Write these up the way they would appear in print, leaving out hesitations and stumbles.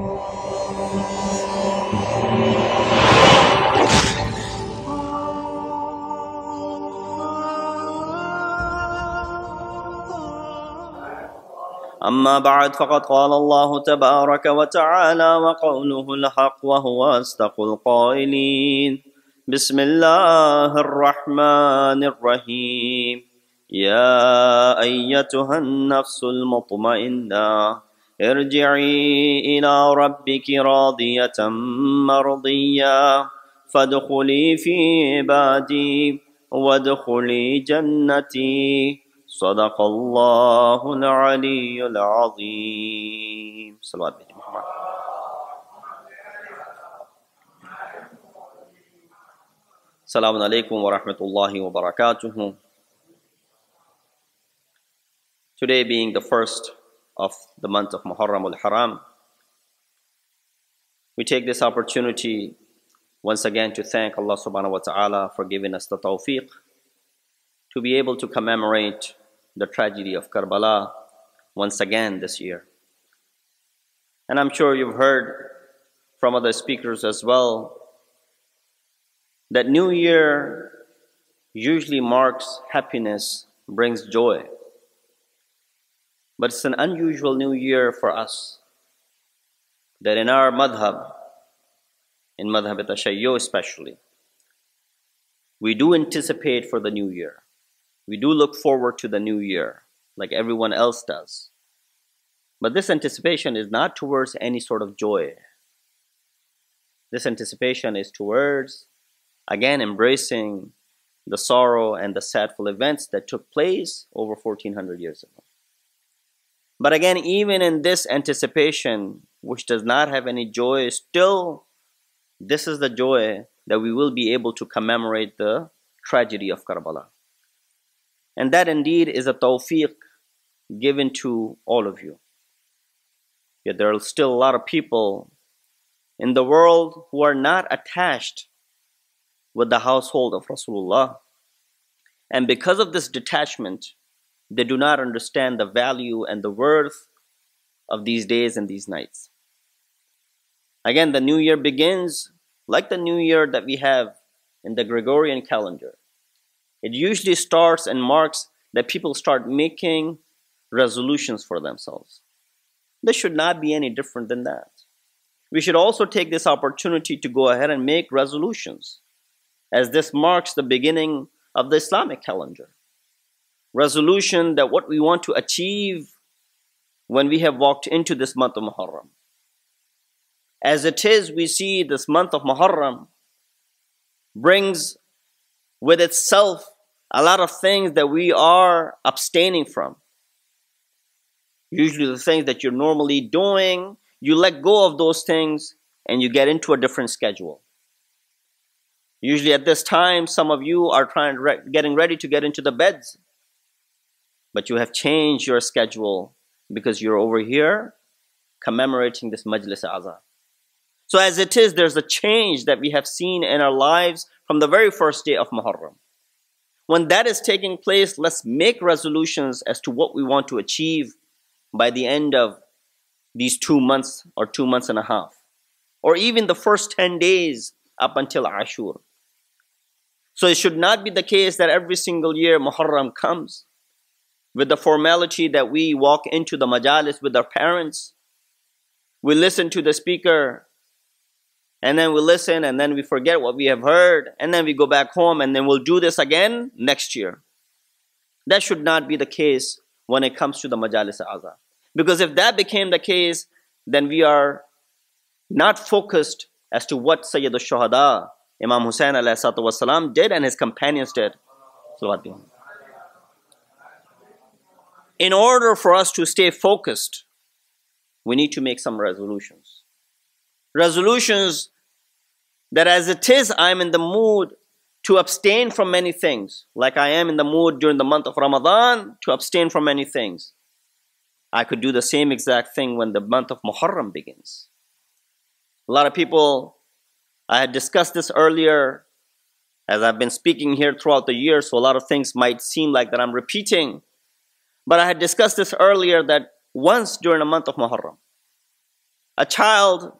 أما بعد فقد قال الله تبارك وتعالى وقوله الحق وهو أصدق القائلين بسم الله الرحمن الرحيم يا أيتها النفس المطمئنة ارجعي إلى ربك راضية مرضية فادخلي في عبادي وادخلي جنتي صدق الله العلي العظيم. صلوات بيت محمد. Assalamu alaikum wa rahmatullahi wa barakatuh. Today being the first of the month of Muharram al-Haram, we take this opportunity once again to thank Allah subhanahu wa ta'ala for giving us the tawfiq to be able to commemorate the tragedy of Karbala once again this year. And I'm sure you've heard from other speakers as well that New Year usually marks happiness, brings joy. But it's an unusual New Year for us, that in our madhab, in madhab tashayyu especially, we do anticipate for the New Year. We do look forward to the New Year, like everyone else does. But this anticipation is not towards any sort of joy. This anticipation is towards, again, embracing the sorrow and the sadful events that took place over 1400 years ago. But again, even in this anticipation, which does not have any joy, still, this is the joy that we will be able to commemorate the tragedy of Karbala. And that indeed is a tawfiq given to all of you. Yet there are still a lot of people in the world who are not attached with the household of Rasulullah. And because of this detachment, they do not understand the value and the worth of these days and these nights. Again, the New Year begins like the New Year that we have in the Gregorian calendar. It usually starts and marks that people start making resolutions for themselves. This should not be any different than that. We should also take this opportunity to go ahead and make resolutions, as this marks the beginning of the Islamic calendar. Resolution that what we want to achieve when we have walked into this month of Muharram. As it is, we see this month of Muharram brings with itself a lot of things that we are abstaining from. Usually the things that you're normally doing, you let go of those things and you get into a different schedule. Usually at this time, some of you are getting ready to get into the beds, but you have changed your schedule because you're over here commemorating this Majlis-e-Ali. So as it is, there's a change that we have seen in our lives from the very first day of Muharram. When that is taking place, let's make resolutions as to what we want to achieve by the end of these 2 months or 2 months and a half, or even the first 10 days up until Ashura. So it should not be the case that every single year Muharram comes with the formality that we walk into the majalis with our parents. We listen to the speaker, and then we listen, and then we forget what we have heard, and then we go back home, and then we'll do this again next year. That should not be the case when it comes to the Majlis-e-Ali. Because if that became the case, then we are not focused as to what Sayyid al-Shuhada, Imam Hussain ﷺ did and his companions did. In order for us to stay focused, we need to make some resolutions. Resolutions that as it is, I'm in the mood to abstain from many things, like I am in the mood during the month of Ramadan to abstain from many things. I could do the same exact thing when the month of Muharram begins. A lot of people, I had discussed this earlier as I've been speaking here throughout the year, so a lot of things might seem like that I'm repeating. But I had discussed this earlier that once during the month of Muharram, A child,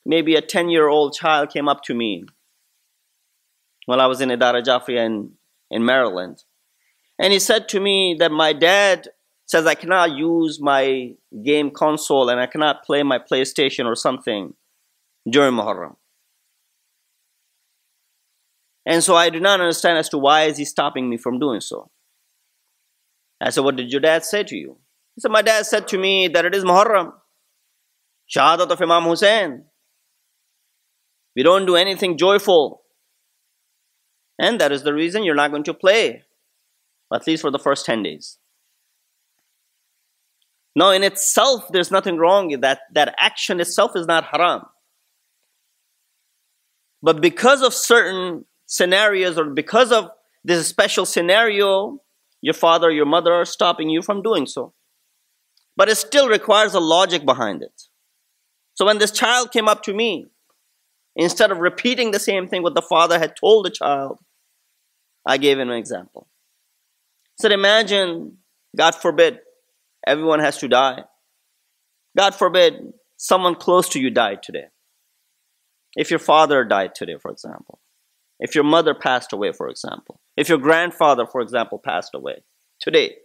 maybe a 10-year-old child, came up to me while I was in Idara Jafriya in Maryland. And he said to me that my dad says I cannot use my game console and I cannot play my PlayStation or something during Muharram. And so I do not understand as to why is he stopping me from doing so. I said, what did your dad say to you? He said, my dad said to me that it is Muharram, Shahadat of Imam Hussein. We don't do anything joyful. And that is the reason you're not going to play, at least for the first 10 days. Now, in itself, there's nothing wrong with that. That action itself is not haram. But because of certain scenarios, or because of this special scenario, your father, your mother are stopping you from doing so. But it still requires a logic behind it. So when this child came up to me, instead of repeating the same thing what the father had told the child, I gave him an example. I said, imagine, God forbid, everyone has to die. God forbid, someone close to you died today. If your father died today, for example. If your mother passed away, for example. If your grandfather, for example, passed away today.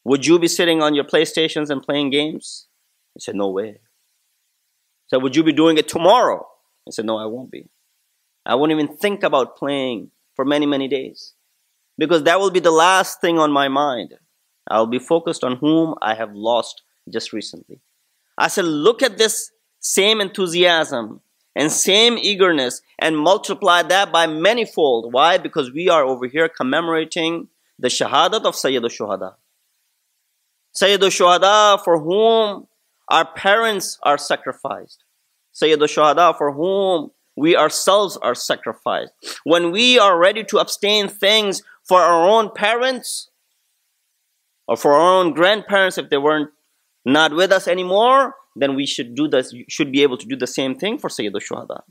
Would you be sitting on your PlayStations and playing games? He said, no way. I said, would you be doing it tomorrow? He said, no, I won't be. I won't even think about playing for many, many days. Because that will be the last thing on my mind. I will be focused on whom I have lost just recently. I said, look at this same enthusiasm and same eagerness and multiply that by manyfold. Why? Because we are over here commemorating the shahadat of Sayyid al-Shuhada. Sayyid al-Shuhada for whom our parents are sacrificed. Sayyid al-Shuhada for whom we ourselves are sacrificed. When we are ready to abstain things for our own parents or for our own grandparents, if they weren't not with us anymore, then we should do this, should be able to do the same thing for Sayyid al-Shuhada.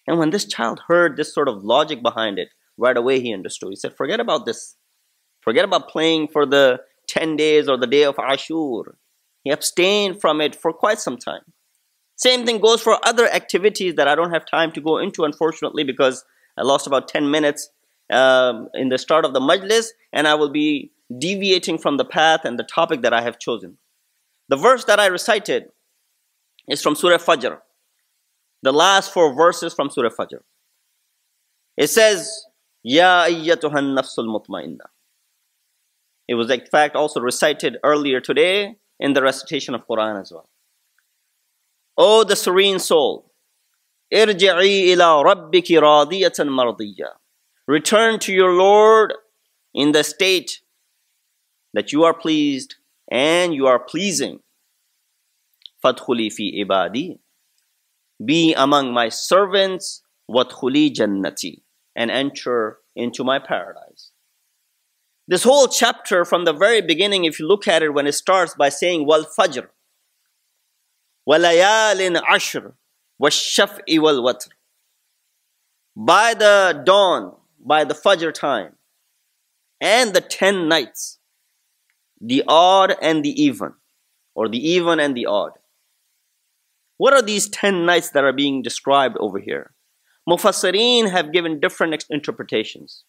And when this child heard this sort of logic behind it, right away he understood. He said, forget about this. Forget about playing for the 10 days or the day of Ashura. He abstained from it for quite some time. Same thing goes for other activities that I don't have time to go into, unfortunately, because I lost about 10 minutes in the start of the majlis, and I will be deviating from the path and the topic that I have chosen. The verse that I recited is from Surah Fajr. The last 4 verses from Surah Fajr. It says, Ya ayyatuhan nafsul mutmainna. It was in fact also recited earlier today in the recitation of Quran as well. O the serene soul, irji'i ila rabbiki radiyatan mardiyya. Return to your Lord in the state that you are pleased and you are pleasing. Fadkhuli fi ibadi. Be among my servants. Wadkhuli jannati. And enter into my paradise. This whole chapter from the very beginning, if you look at it, when it starts by saying wal fajr, walayalin ashr, washaf'i wal watr. By the dawn, by the fajr time, and the 10 nights, the odd and the even, or the even and the odd. What are these 10 nights that are being described over here? Mufassireen have given different interpretations.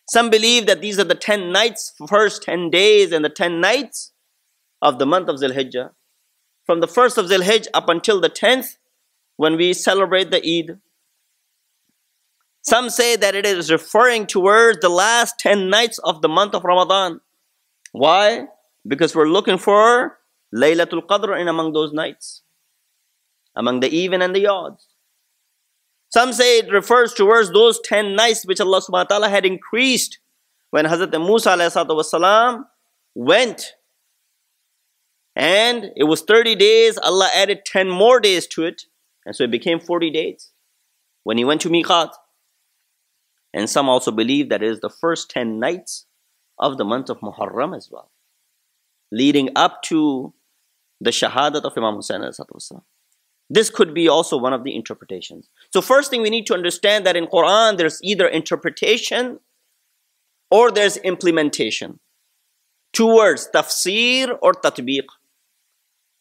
Some believe that these are the 10 nights, first 10 days and the 10 nights of the month of Zil-Hijjah. From the 1st of Zil-Hijjah up until the 10th, when we celebrate the Eid. Some say that it is referring towards the last 10 nights of the month of Ramadan. Why? Because we're looking for Laylatul Qadr in among those nights, among the even and the odds. Some say it refers towards those 10 nights which Allah subhanahu wa ta'ala had increased when Hazrat Musa ﷺ went. And it was 30 days, Allah added 10 more days to it. And so it became 40 days when he went to Miqat. And some also believe that it is the first 10 nights of the month of Muharram as well, leading up to the Shahadat of Imam Hussein ﷺ. This could be also one of the interpretations. So first thing we need to understand that in Quran there's either interpretation or there's implementation. 2 words, tafsir or tatbiq.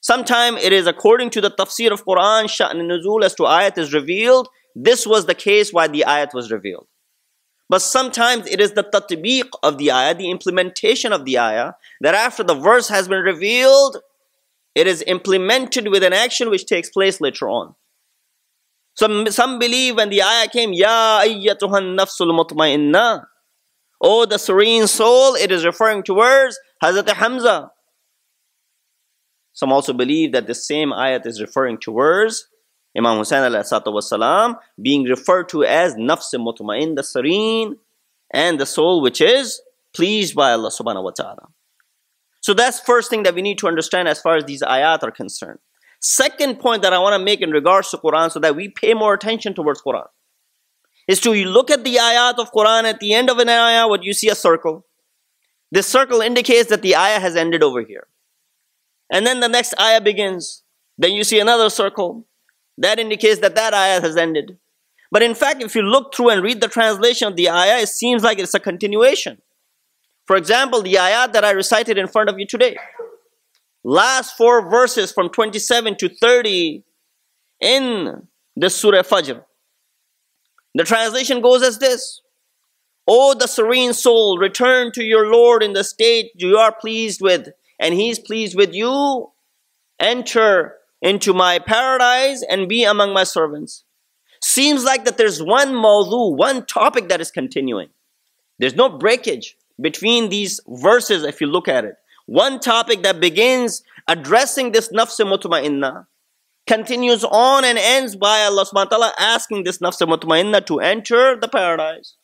Sometimes it is according to the tafsir of Quran, sha'n nuzul, as to ayat is revealed. This was the case why the ayat was revealed. But sometimes it is the tatbiq of the ayah, the implementation of the ayah, that after the verse has been revealed, it is implemented with an action which takes place later on. Some believe when the ayah came, Ya ayyatuhan nafsul mutmainnah, oh the serene soul, it is referring towards Hazrat Hamza. Some also believe that the same ayat is referring towards Imam Hussain ﷺ, being referred to as nafs mutmain, the serene, and the soul which is pleased by Allah subhanahu wa ta'ala. So that's first thing that we need to understand as far as these ayat are concerned. Second point that I want to make in regards to Quran, so that we pay more attention towards Quran, is to look at the ayat of Quran. At the end of an ayah, what you see a circle. This circle indicates that the ayah has ended over here. And then the next ayah begins. Then you see another circle. That indicates that that ayah has ended. But in fact, if you look through and read the translation of the ayah, it seems like it's a continuation. For example, the ayat that I recited in front of you today. Last 4 verses from 27 to 30 in the Surah Fajr. The translation goes as this. O the serene soul, return to your Lord in the state you are pleased with, and He is pleased with you. Enter into my paradise and be among my servants. Seems like that there's one mawdu, one topic that is continuing. There's no breakage between these verses if you look at it. One topic that begins addressing this nafs mutmainnah, continues on and ends by Allah subhanahu wa ta'ala asking this nafs mutmainnah to enter the paradise.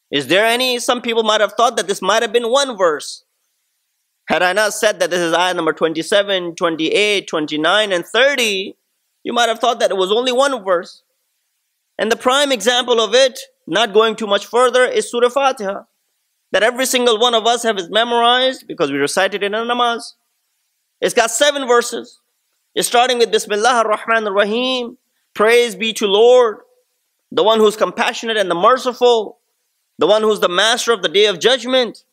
Is there any? Some people might have thought that this might have been one verse. Had I not said that this is ayah number 27, 28, 29, and 30, you might have thought that it was only one verse. And the prime example of it, not going too much further, is Surah Fatiha. That every single one of us have it memorized because we recited it in a namaz. It's got 7 verses. It's starting with Bismillah ar-Rahman ar-Rahim. Praise be to Lord, the one who's compassionate and the merciful, the one who's the master of the day of judgment.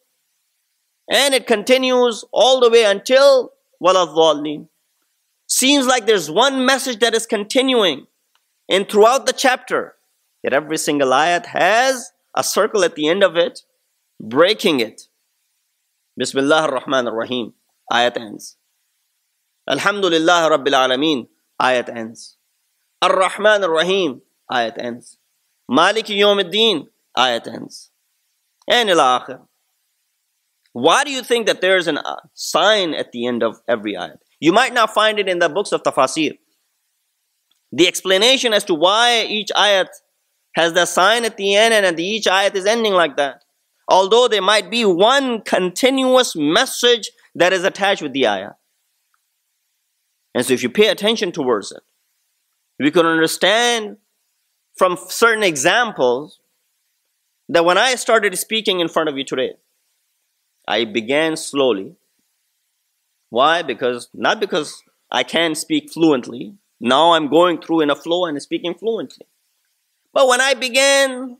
And it continues all the way until Waladhdallin. Seems like there's one message that is continuing in throughout the chapter. Yet every single ayat has a circle at the end of it, breaking it. Bismillah ar-Rahman ar-Rahim. Ayat ends. Alhamdulillah Rabbil Alameen. Ayat ends. Ar-Rahman ar-Rahim. Ayat ends. Maliki Yawmiddin. Ayat ends. And ila akhir. Why do you think that there is a sign at the end of every ayat? You might not find it in the books of tafasir. The explanation as to why each ayat has the sign at the end and each ayat is ending like that. Although there might be one continuous message that is attached with the ayah. And so if you pay attention towards it, we can understand from certain examples that when I started speaking in front of you today, I began slowly. Why? Not because I can speak fluently. Now I'm going through in a flow and speaking fluently. But when I began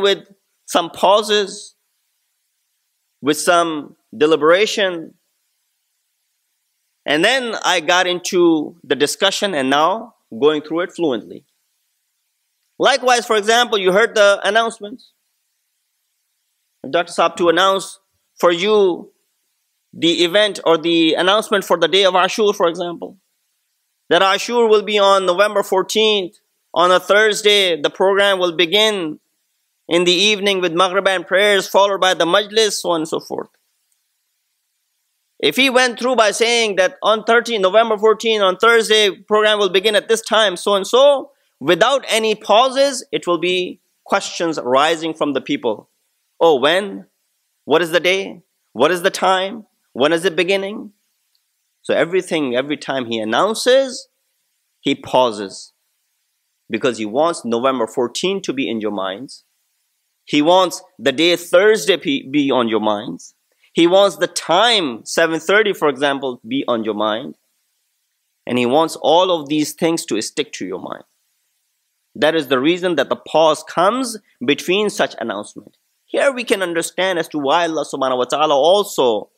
with some pauses, with some deliberation, and then I got into the discussion and now going through it fluently. Likewise, for example, you heard the announcements. Dr. Saab to announce for you the event or the announcement for the day of Ashura, for example. That Ashura will be on November 14th. On a Thursday, the program will begin in the evening with Maghrib and prayers, followed by the Majlis, so on and so forth. If he went through by saying that on November 14th, on Thursday, program will begin at this time, so and so, without any pauses, it will be questions arising from the people. Oh, when? What is the day? What is the time? When is it beginning? So every time he announces, he pauses. Because he wants November 14 to be in your minds. He wants the day Thursday be on your minds. He wants the time, 7:30 for example, be on your mind. And he wants all of these things to stick to your mind. That is the reason that the pause comes between such announcement. Here we can understand as to why Allah subhanahu wa ta'ala also,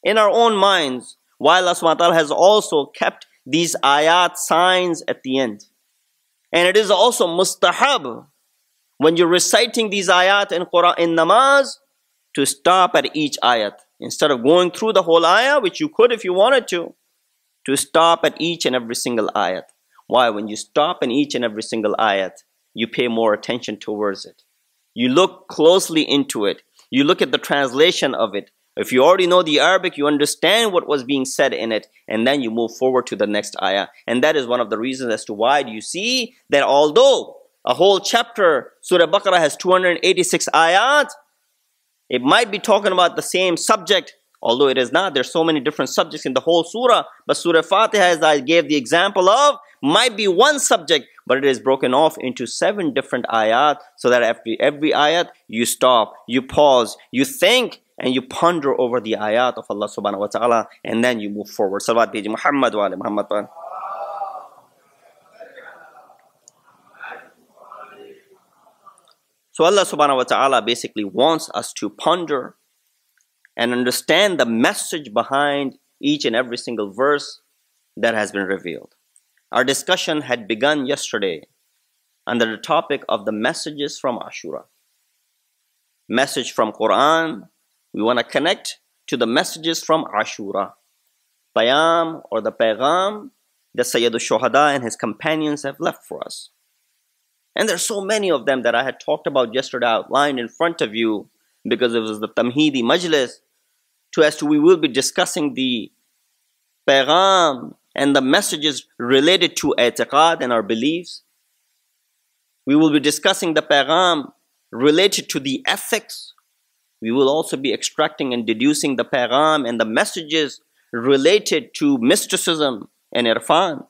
in our own minds, why Allah subhanahu wa ta'ala has also kept these ayat signs at the end. And it is also mustahab when you're reciting these ayat in Quran, in namaz, to stop at each ayat. Instead of going through the whole ayah, which you could if you wanted to stop at each and every single ayat. Why? When you stop in each and every single ayat, you pay more attention towards it. You look closely into it. You look at the translation of it. If you already know the Arabic, you understand what was being said in it, and then you move forward to the next ayah. And that is one of the reasons as to why you see that although a whole chapter, Surah Baqarah, has 286 ayat, it might be talking about the same subject, although it is not. There's so many different subjects in the whole surah. But Surah Fatiha, as I gave the example of, might be one subject, but it is broken off into 7 different ayat, so that after every ayat, you stop, you pause, you think, and you ponder over the ayat of Allah subhanahu wa ta'ala, and then you move forward. Salawat bi Muhammad wa ali Muhammad. So Allah subhanahu wa ta'ala basically wants us to ponder and understand the message behind each and every single verse that has been revealed. Our discussion had begun yesterday under the topic of the messages from Ashura. Message from Quran. We want to connect to the messages from Ashura. Bayam, or the Paygam that Sayyid al-Shuhada and his companions have left for us. And there's so many of them that I had talked about yesterday, outlined in front of you, because it was the Tamheedi Majlis, we will be discussing the Paygam and the messages related to i'tiqad and our beliefs. We will be discussing the Paygam related to the ethics. We will also be extracting and deducing the Paygam and the messages related to mysticism and irfan.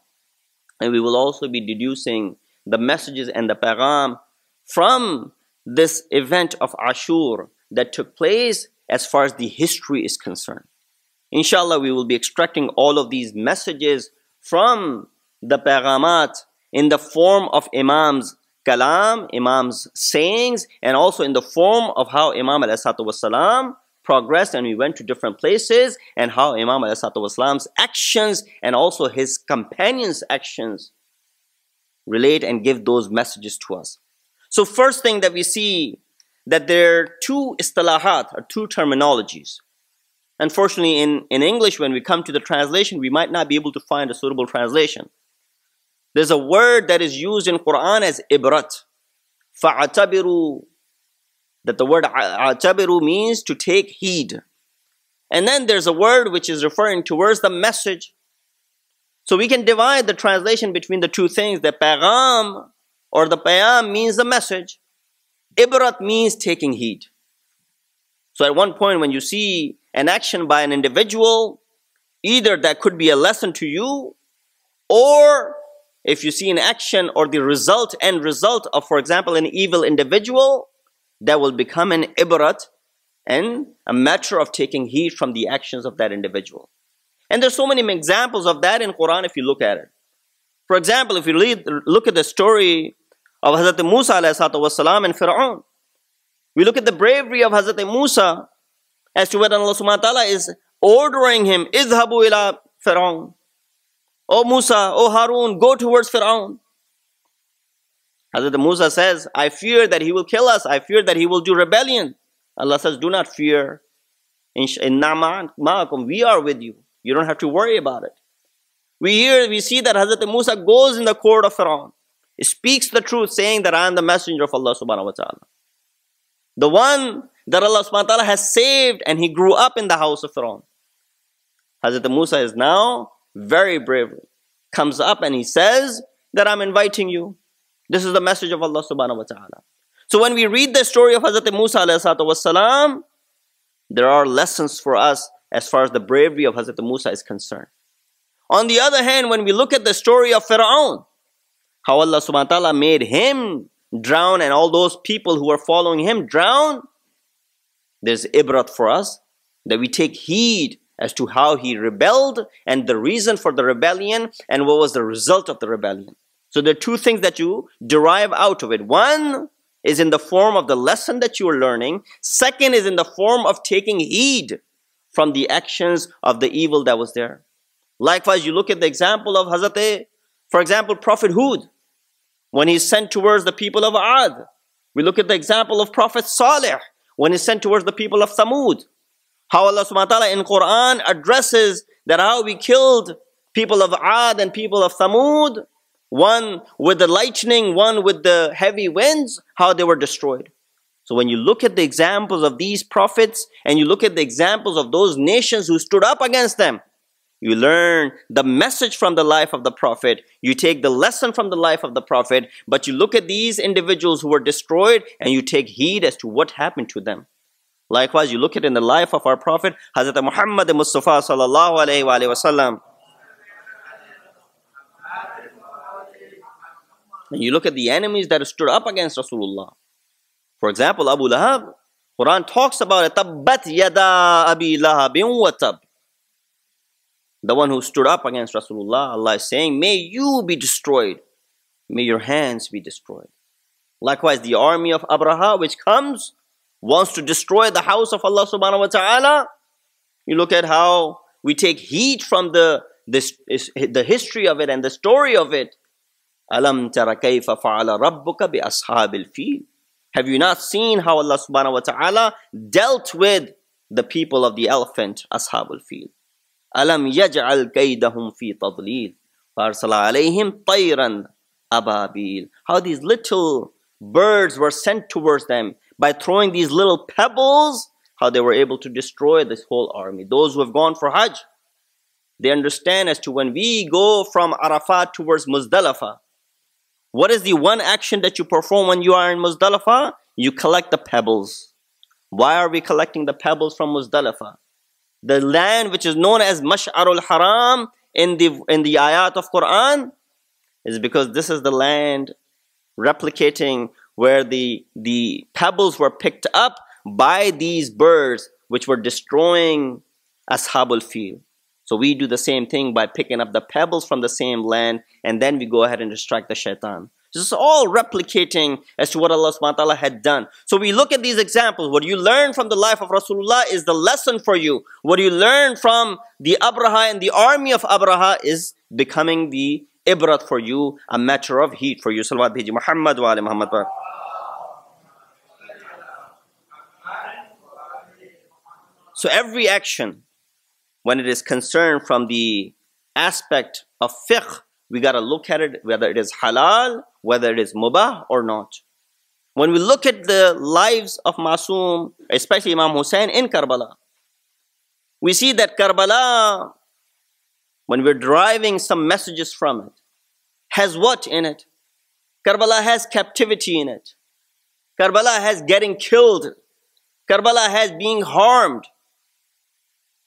And we will also be deducing the messages and the Paygam from this event of Ashura that took place as far as the history is concerned. Inshallah, we will be extracting all of these messages from the Paygamat in the form of Imam's kalam, Imam's sayings, and also in the form of how Imam ﷺ progressed and we went to different places, and how Imam ﷺ's actions and also his companions' actions relate and give those messages to us. So first thing that we see, that there are 2 istilahat, or 2 terminologies. Unfortunately, in English, when we come to the translation, we might not be able to find a suitable translation. There's a word that is used in Quran as ibrat. Fa'atabiru. That the word atabiru means to take heed. And then there's a word which is referring towards the message. So we can divide the translation between the 2 things. The paygam or the payam means the message. Ibrat means taking heed. So at one point when you see an action by an individual, either that could be a lesson to you, or if you see an action or the end result of, for example, an evil individual, that will become an ibrat and a matter of taking heed from the actions of that individual. And there's so many examples of that in Quran if you look at it. For example, if you look at the story of Hazrat Musa ﷺ and Fir'aun, we look at the bravery of Hazrat Musa as to whether Allah subhanahu wa ta'ala is ordering him, idhabu ila Fir'aun. O Musa, O Harun, go towards Fir'aun. Hazrat Musa says, I fear that he will kill us. I fear that he will do rebellion. Allah says, do not fear. Inna ma'akum, we are with you. You don't have to worry about it. We see that Hazrat Musa goes in the court of Fir'aun. He speaks the truth, saying that I am the messenger of Allah subhanahu wa ta'ala. The one that Allah subhanahu wa ta'ala has saved, and he grew up in the house of Fir'aun. Hazrat Musa is now very brave. Comes up and he says that I'm inviting you. This is the message of Allah subhanahu wa ta'ala. So when we read the story of Hazrat Musa alayhi salam, there are lessons for us as far as the bravery of Hazrat Musa is concerned. On the other hand, when we look at the story of Fir'aun, how Allah subhanahu wa ta'ala made him drown and all those people who were following him drown, there's ibrat for us, that we take heed as to how he rebelled and the reason for the rebellion and what was the result of the rebellion. So there are 2 things that you derive out of it. One is in the form of the lesson that you are learning. Second is in the form of taking heed from the actions of the evil that was there. Likewise, you look at the example of Hazrat, for example, Prophet Hud, when he's sent towards the people of Ad. We look at the example of Prophet Salih, when he's sent towards the people of Thamud. How Allah subhanahu wa ta'ala in Quran addresses that how we killed people of Ad and people of Thamud, one with the lightning, one with the heavy winds, how they were destroyed. So when you look at the examples of these prophets and you look at the examples of those nations who stood up against them, you learn the message from the life of the Prophet, you take the lesson from the life of the Prophet, but you look at these individuals who were destroyed and you take heed as to what happened to them. Likewise, you look at in the life of our Prophet, Hazrat Muhammad Mustafa sallallahu alayhi wa sallam. And you look at the enemies that stood up against Rasulullah. For example, Abu Lahab, Quran talks about it, Tabbat yada abi lahabin wa tab. The one who stood up against Rasulullah, Allah is saying, may you be destroyed. May your hands be destroyed. Likewise, the army of Abraha, which comes, wants to destroy the house of Allah subhanahu wa ta'ala. You look at how we take heed from the history of it and the story of it. Alam tara kayfa fa'ala rabbuka bi ashabil fil. Have you not seen how Allah subhanahu wa ta'ala dealt with the people of the elephant, ashabul fil? Alam yaj'al kaydahum fi tadlil. Farsala alayhim tayran ababil. How these little birds were sent towards them by throwing these little pebbles, how they were able to destroy this whole army. Those who have gone for Hajj, they understand as to when we go from Arafat towards Muzdalifah, what is the one action that you perform when you are in Muzdalifah? You collect the pebbles. Why are we collecting the pebbles from Muzdalifah? The land which is known as Mash'arul Haram in the ayat of Quran is because this is the land replicating where the pebbles were picked up by these birds which were destroying Ashabul Fil. So we do the same thing by picking up the pebbles from the same land, and then we go ahead and distract the shaitan. This is all replicating as to what Allah subhanahu wa ta'ala had done. So we look at these examples. What you learn from the life of Rasulullah is the lesson for you. What you learn from the Abraha and the army of Abraha is becoming the ibrat for you, a matter of heed for you. Salawat bhiji Muhammad wa ali Muhammad. So every action, when it is concerned from the aspect of fiqh, we got to look at it whether it is halal, whether it is mubah or not. When we look at the lives of Masoom, especially Imam Hussein in Karbala, we see that Karbala, when we're deriving some messages from it, has what in it? Karbala has captivity in it. Karbala has getting killed. Karbala has being harmed.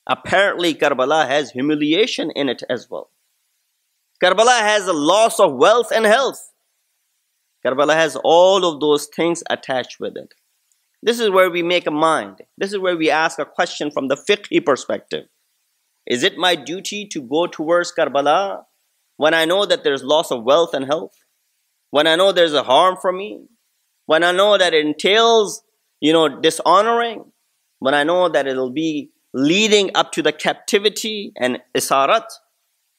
Apparently, Karbala has humiliation in it as well. Karbala has a loss of wealth and health. Karbala has all of those things attached with it. This is where we make a mind. This is where we ask a question from the fiqhi perspective. Is it my duty to go towards Karbala when I know that there's loss of wealth and health? When I know there's a harm for me? When I know that it entails, dishonoring? When I know that it'll be leading up to the captivity and isarat,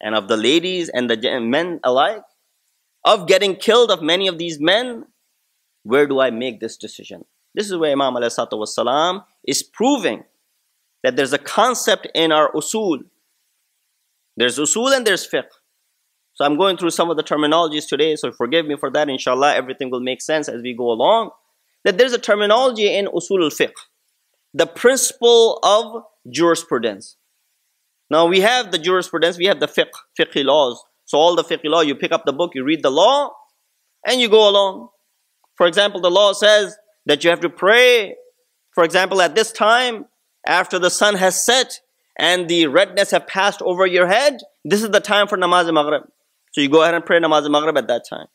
and of the ladies and the men alike, of getting killed of many of these men, where do I make this decision? This is where Imam ﷺ is proving that there's a concept in our usul. There's usul and there's fiqh. So I'm going through some of the terminologies today, so forgive me for that. Inshallah, everything will make sense as we go along. That there's a terminology in usul al-fiqh, the principle of jurisprudence. Now we have the jurisprudence, we have the fiqh laws. So all the fiqh law, you pick up the book, you read the law, and you go along. For example, the law says that you have to pray, for example, at this time, after the sun has set and the redness have passed over your head, this is the time for namaz-e-maghrib. So you go ahead and pray namaz-e-maghrib at that time.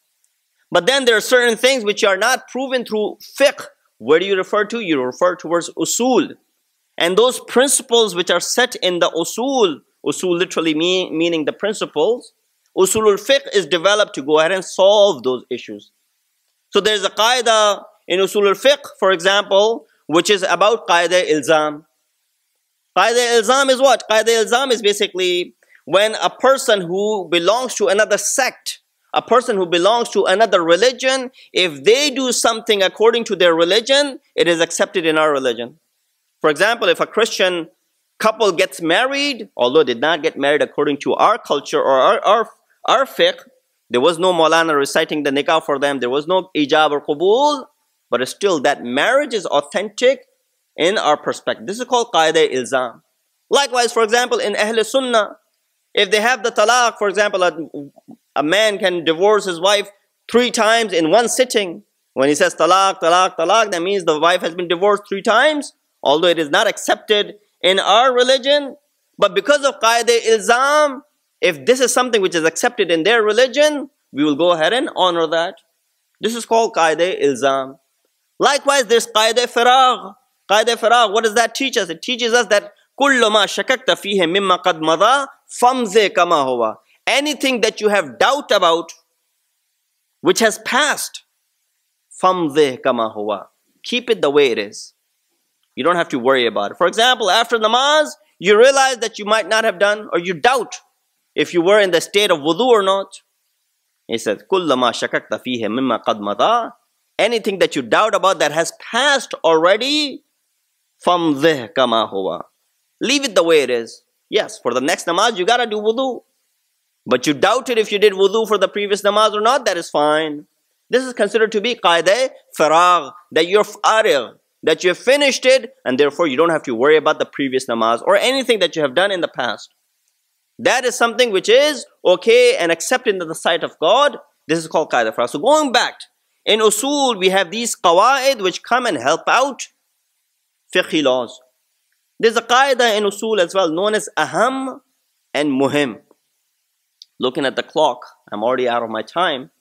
But then there are certain things which are not proven through fiqh. Where do you refer to? You refer towards usul. And those principles which are set in the usul literally meaning the principles, usul al-fiqh is developed to go ahead and solve those issues. So there's a qaida in usul al-fiqh, for example, which is about qaida ilzam. Qaida-e-Ilzam is what? Qaida-e-Ilzam is basically when a person who belongs to another sect, a person who belongs to another religion, if they do something according to their religion, it is accepted in our religion. For example, if a Christian couple gets married, although they did not get married according to our culture or our fiqh, there was no Moulana reciting the nikah for them, there was no ijab or qabul, but still that marriage is authentic in our perspective. This is called qaida-e-ilzam. Likewise, for example, in Ahl Sunnah, if they have the talaq, for example, a man can divorce his wife 3 times in one sitting. When he says talaq, talaq, talaq, that means the wife has been divorced 3 times, although it is not accepted in our religion. But because of qaida-e-ilzam, if this is something which is accepted in their religion, we will go ahead and honor that. This is called qaida-e-ilzam. Likewise, there's qaida-e-firagh. Qaida-e-firagh, what does that teach us? It teaches us that كُلُّ مَا شَكَكْتَ فِيهِ مِمَّا قَدْ مَضَى فَامْضِ كَمَا هُوَ. Anything that you have doubt about, which has passed, فَامْضِ كَمَا هُوَ. Keep it the way it is. You don't have to worry about it. For example, after namaz, you realize that you might not have done, or you doubt if you were in the state of wudu or not. He says, كُلَّ مَا شَكَكْتَ فِيهِ مِمَّا قَدْ مَضَى. Anything that you doubt about that has passed already, فَامْضِ كَمَا هُوَ. Leave it the way it is. Yes, for the next namaz, you gotta do wudu. But you doubted if you did wudu for the previous namaz or not, that is fine. This is considered to be qaida-e-firagh, that you're farigh, that you have finished it, and therefore you don't have to worry about the previous namaz or anything that you have done in the past. That is something which is okay and accepted in the sight of God. This is called qaida-e-firagh. So going back, in usul, we have these qawaid which come and help out fiqhi laws. There's a qaida in usul as well, known as aham and muhim. Looking at the clock, I'm already out of my time,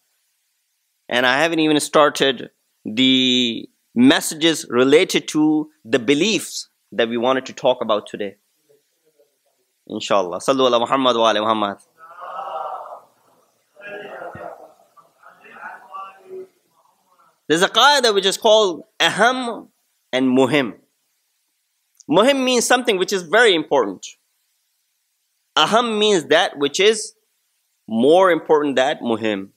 and I haven't even started the messages related to the beliefs that we wanted to talk about today. Inshallah. Sallu ala Muhammad wa ala Muhammad. There's a qaida which is called aham and muhim. Muhim means something which is very important. Aham means that which is more important than muhim.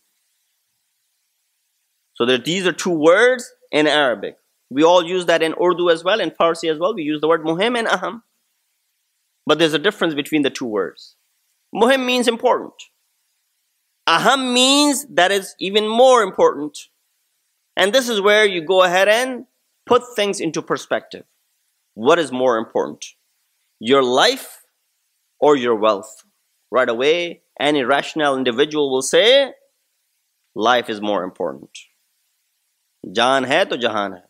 So these are 2 words in Arabic. We all use that in Urdu as well, in Farsi as well. We use the word muhim and aham. But there's a difference between the 2 words. Muhim means important. Aham means that is even more important. And this is where you go ahead and put things into perspective. What is more important? Your life or your wealth? Right away, any rational individual will say, life is more important. Jaan hai to jahan hai.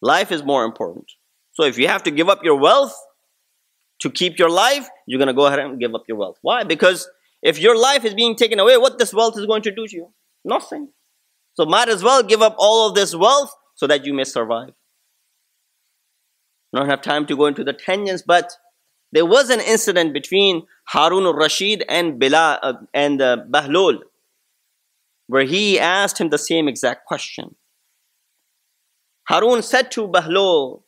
Life is more important. So if you have to give up your wealth to keep your life, you're going to go ahead and give up your wealth. Why? Because if your life is being taken away, what this wealth is going to do to you? Nothing. So might as well give up all of this wealth so that you may survive. I don't have time to go into the tangents, but there was an incident between Harun al-Rashid and Bahlul, where he asked him the same exact question. Harun said to Bahlul,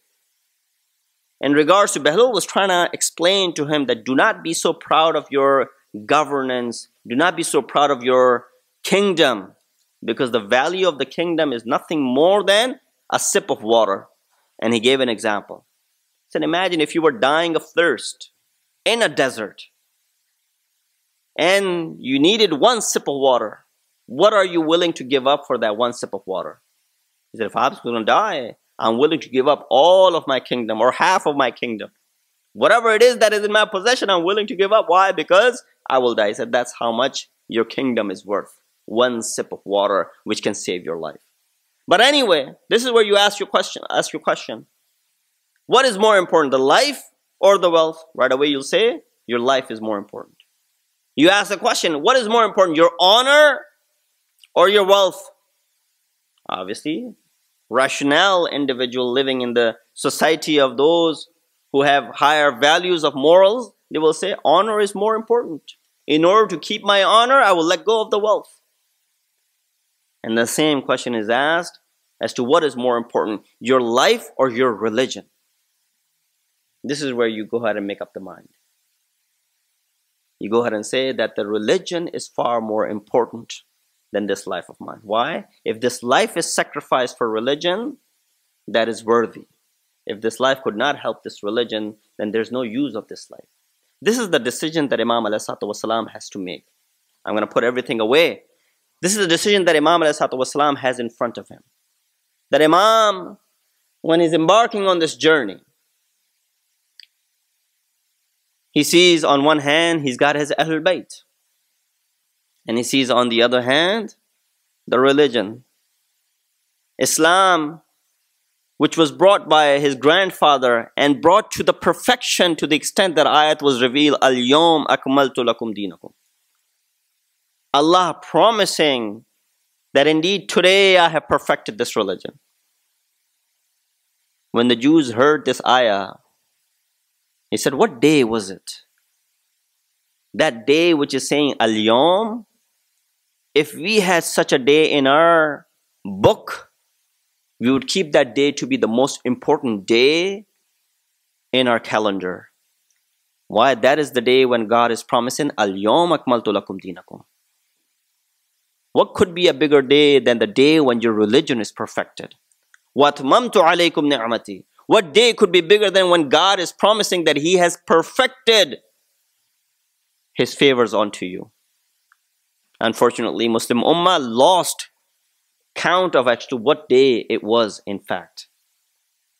in regards to Bahlul, was trying to explain to him that do not be so proud of your governance, do not be so proud of your kingdom, because the value of the kingdom is nothing more than a sip of water. And he gave an example. He said, imagine if you were dying of thirst in a desert and you needed 1 sip of water. What are you willing to give up for that 1 sip of water? He said, if I'm going to die, I'm willing to give up all of my kingdom or half of my kingdom. Whatever it is that is in my possession, I'm willing to give up. Why? Because I will die. He said, that's how much your kingdom is worth. 1 sip of water, which can save your life. But anyway, this is where you ask your question. What is more important, the life or the wealth? Right away you'll say, your life is more important. You ask the question, what is more important, your honor or your wealth? Obviously, rational individual living in the society of those who have higher values of morals, they will say, honor is more important. In order to keep my honor, I will let go of the wealth. And the same question is asked as to what is more important, your life or your religion. This is where you go ahead and make up the mind. You go ahead and say that the religion is far more important than this life of mine. Why? If this life is sacrificed for religion, that is worthy. If this life could not help this religion, then there's no use of this life. This is the decision that Imam ﷺ has to make. I'm going to put everything away. This is the decision that Imam ﷺ has in front of him. That Imam, when he's embarking on this journey, he sees on one hand, he's got his Ahlul Bayt. And he sees on the other hand, the religion. Islam, which was brought by his grandfather and brought to the perfection to the extent that ayat was revealed, Al-Yawm Akmaltu Lakum Dinakum. Allah promising that indeed today I have perfected this religion. When the Jews heard this ayah, he said, what day was it? That day which is saying Al-Yawm, if we had such a day in our book, we would keep that day to be the most important day in our calendar. Why? That is the day when God is promising Al-Yawm Akmaltu Lakum Dinakum. What could be a bigger day than the day when your religion is perfected? وَأَتْمَمْتُ عَلَيْكُمْ نِعْمَتِي. What day could be bigger than when God is promising that He has perfected His favors onto you? Unfortunately, Muslim Ummah lost count of actually what day it was in fact.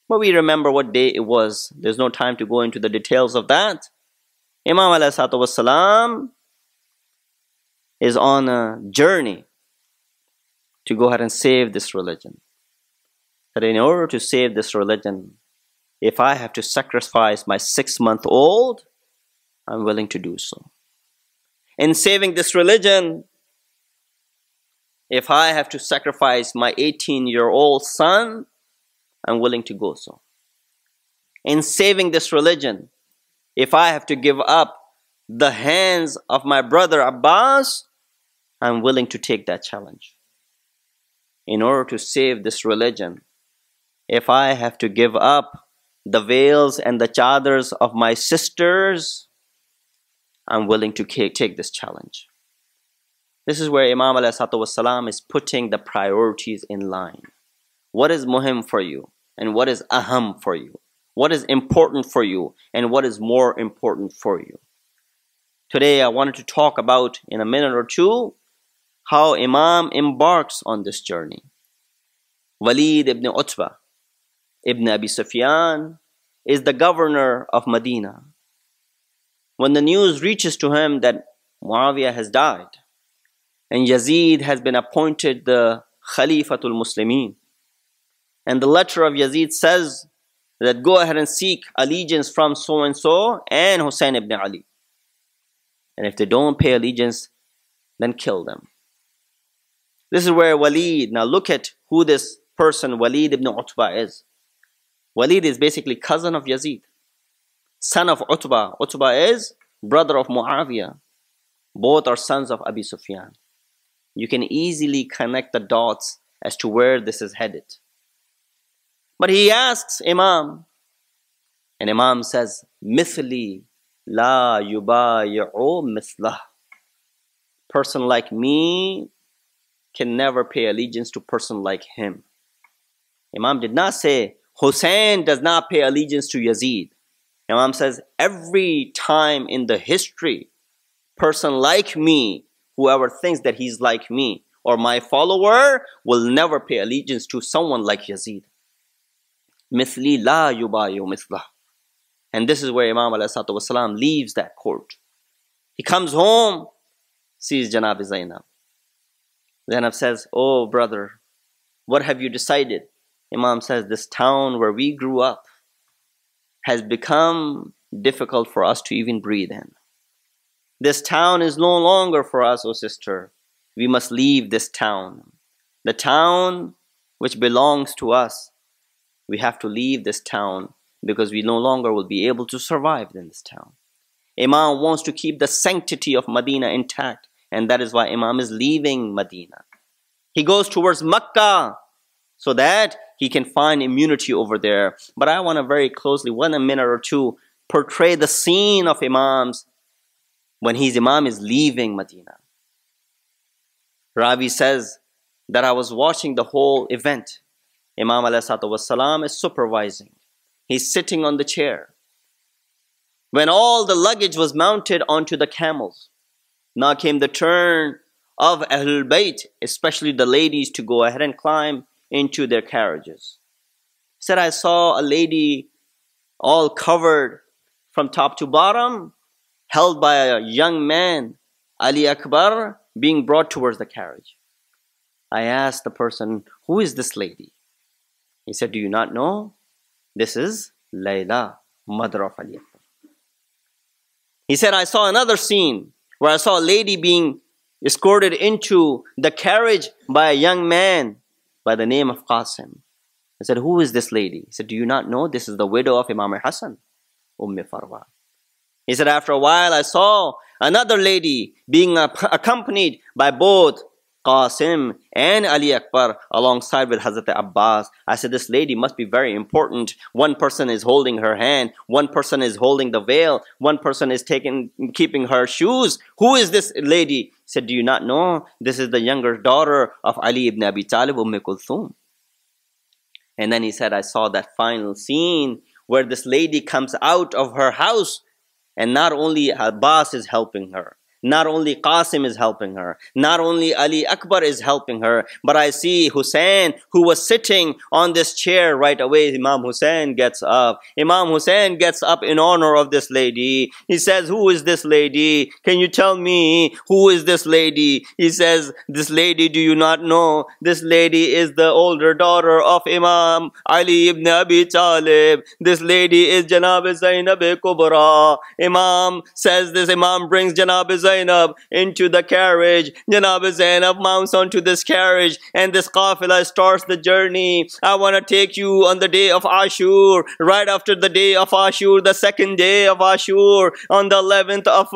But we remember what day it was. There's no time to go into the details of that. Imam ﷺ is on a journey to go ahead and save this religion. That in order to save this religion, if I have to sacrifice my 6-month-old, I'm willing to do so. In saving this religion, if I have to sacrifice my 18-year-old son, I'm willing to go so. In saving this religion, if I have to give up the hands of my brother Abbas, I'm willing to take that challenge. In order to save this religion, if I have to give up the veils and the chadars of my sisters, I'm willing to take this challenge. This is where Imam ﷺ is putting the priorities in line. What is muhim for you? And what is aham for you? What is important for you? And what is more important for you? Today I wanted to talk about, in a minute or two, how Imam embarks on this journey. Walid ibn Utbah ibn Abi Sufyan is the governor of Medina. When the news reaches to him that Muawiyah has died and Yazid has been appointed the Khalifatul Muslimin, and the letter of Yazid says that go ahead and seek allegiance from so-and-so and Hussein ibn Ali, and if they don't pay allegiance, then kill them. This is where Walid, now look at who this person Walid ibn Utbah is. Walid is basically cousin of Yazid, son of Utbah. Utbah is brother of Muawiyah. Both are sons of Abi Sufyan. You can easily connect the dots as to where this is headed. But he asks Imam, and Imam says, Mithli la yubayi'u mithlah. Person like me can never pay allegiance to person like him. Imam did not say, Hussein does not pay allegiance to Yazid. Imam says, every time in the history, person like me, whoever thinks that he's like me, or my follower, will never pay allegiance to someone like Yazid. Mithli la yubayu mithlah. And this is where Imam ﷺ leaves that court. He comes home, sees Janab Zainab. Zainab says, oh brother, what have you decided? Imam says, this town where we grew up has become difficult for us to even breathe in. This town is no longer for us, oh sister. We must leave this town. The town which belongs to us, we have to leave this town because we no longer will be able to survive in this town. Imam wants to keep the sanctity of Medina intact, and that is why Imam is leaving Medina. He goes towards Makkah so that he can find immunity over there. But I want to very closely, 1 minute or two, portray the scene of Imams when his Imam is leaving Medina. Ravi says that I was watching the whole event. Imam ﷺ is supervising. He's sitting on the chair. When all the luggage was mounted onto the camels, now came the turn of Ahlul Bayt, especially the ladies, to go ahead and climb into their carriages. He said, I saw a lady all covered from top to bottom, held by a young man, Ali Akbar, being brought towards the carriage. I asked the person, who is this lady? He said, do you not know? This is Layla, mother of Ali Akbar. He said, I saw another scene where I saw a lady being escorted into the carriage by a young man by the name of Qasim. I said, who is this lady? He said, do you not know? This is the widow of Imam Hassan, Farwa. He said, after a while I saw another lady being accompanied by both Qasim and Ali Akbar alongside with Hazrat Abbas. I said, this lady must be very important. One person is holding her hand, one person is holding the veil, one person is keeping her shoes. Who is this lady? He said, do you not know? This is the younger daughter of Ali ibn Abi Talib, Kulthum. And then he said, I saw that final scene where this lady comes out of her house, and not only Abbas is helping her, not only Qasim is helping her, not only Ali Akbar is helping her, but I see Hussein, who was sitting on this chair right away. Imam Hussein gets up. Imam Hussein gets up in honor of this lady. He says, who is this lady? Can you tell me who is this lady? He says, this lady, do you not know? This lady is the older daughter of Imam Ali ibn Abi Talib. This lady is Janab Zainab Kubra. Imam says this. Imam brings Janab Zainab into the carriage. Janab Zainab mounts onto this carriage, and this qafila starts the journey. I want to take you on the day of Ashur, right after the day of Ashur, the second day of Ashur, on the 11th of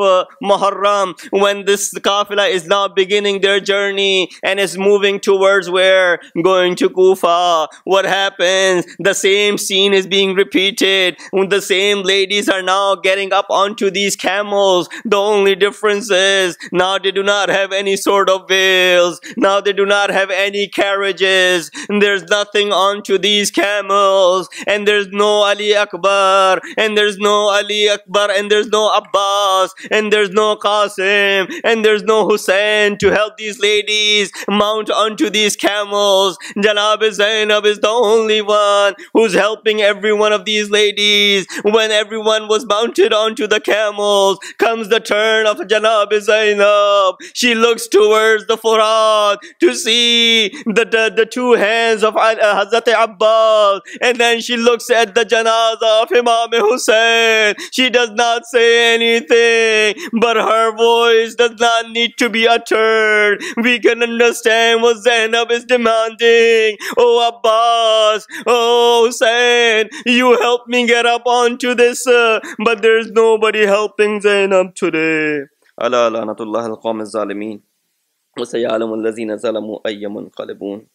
Muharram, when this qafila is now beginning their journey and is moving towards where? Going to Kufa. What happens? The same scene is being repeated. The same ladies are now getting up onto these camels. The only difference is now they do not have any sort of veils. Now they do not have any carriages. There's nothing onto these camels, and there's no Ali Akbar, and there's no Ali Akbar, and there's no Abbas, and there's no Qasim, and there's no Hussein to help these ladies mount onto these camels. Janab Zainab is the only one who's helping every one of these ladies. When everyone was mounted onto the camels, comes the turn of Janab Zainab. She looks towards the Furat to see the two hands of Hazrat Abbas, and then she looks at the janaza of Imam Hussein. She does not say anything, but her voice does not need to be uttered. We can understand what Zainab is demanding. Oh Abbas, oh Hussein, you help me get up onto this, but there's nobody helping Zainab today. ألا لعنة الله القوم الظالمين وسيعلم الذين ظلموا أي منقلبون.